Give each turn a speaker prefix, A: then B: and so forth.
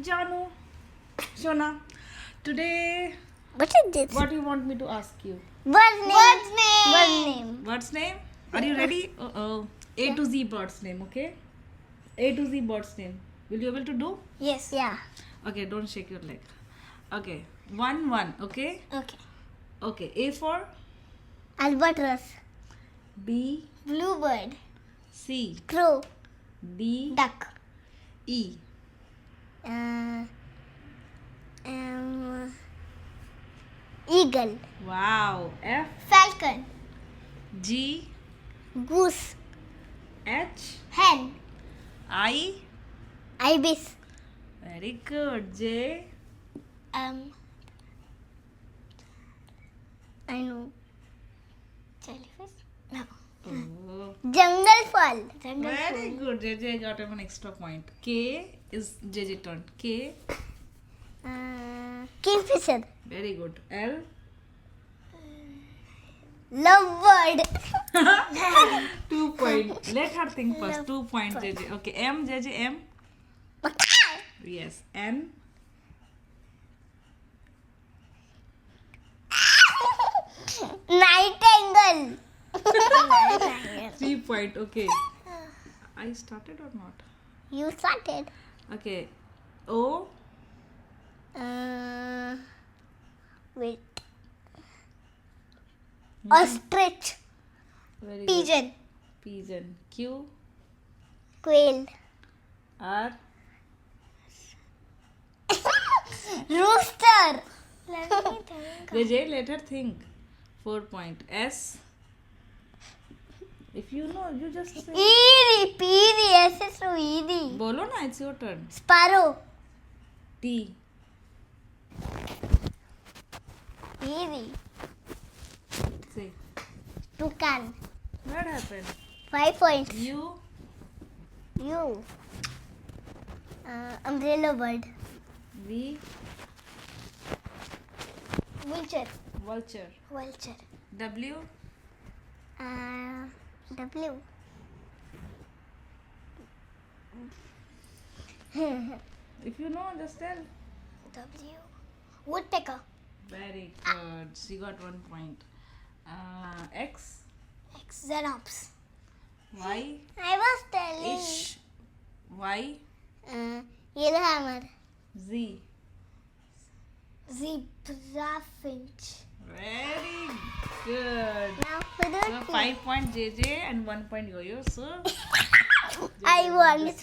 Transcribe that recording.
A: Janu, Shona, today
B: What is this?
A: what do you want me to ask you?
B: Bird's name.
A: Bird's name? Are you ready? Oh. A to Z bird's name, okay? A to Z bird's name. Will you able to do?
B: Yes. Yeah.
A: Okay, don't shake your leg. Okay, 1, okay?
B: Okay.
A: Okay, A for
B: Albatross.
A: B,
B: Bluebird.
A: C,
B: Crow.
A: D,
B: Duck.
A: E.
B: Eagle.
A: Wow. F,
B: Falcon.
A: G,
B: Goose.
A: H,
B: Hen.
A: I.
B: Ibis.
A: Very good. J,
B: I know. Jellyfish? No.
A: oh.
B: Jungle Fall.
A: Very good. JJ got one extra point. K is JJ turn. K.
B: Kingfisher.
A: Very good. L.
B: Lovebird.
A: 2 point. Let her think first. 2 point JJ. Okay. M, JJ, M. Yes. N.
B: Nightingale.
A: 3 point. Okay. I started or not?
B: You started.
A: Okay. O.
B: Wait. Ostrich.
A: Very good.
B: Pigeon.
A: Pigeon. Q.
B: Quail.
A: R.
B: Rooster.
A: JJ, let her think. 4 point. S. If you know, you just say.
B: Eerie. Peary. S is so eerie.
A: Bolo na, it's your turn.
B: Sparrow.
A: T.
B: Eerie.
A: Say.
B: Toucan.
A: What happened?
B: 5 points.
A: U.
B: You. Umbrella bird.
A: V.
B: Vulture.
A: Vulture.
B: Vulture.
A: W.
B: W.
A: If you know, just tell.
B: W. Woodpecker.
A: Very good. She got 1 point. X.
B: Xenops.
A: Y.
B: I was telling.
A: Ish. Y.
B: Yellowhammer.
A: Z.
B: Zebra finch.
A: Very good.
B: Now for
A: So
B: the
A: 5 point JJ and 1 point Yo-Yo. So
B: I won.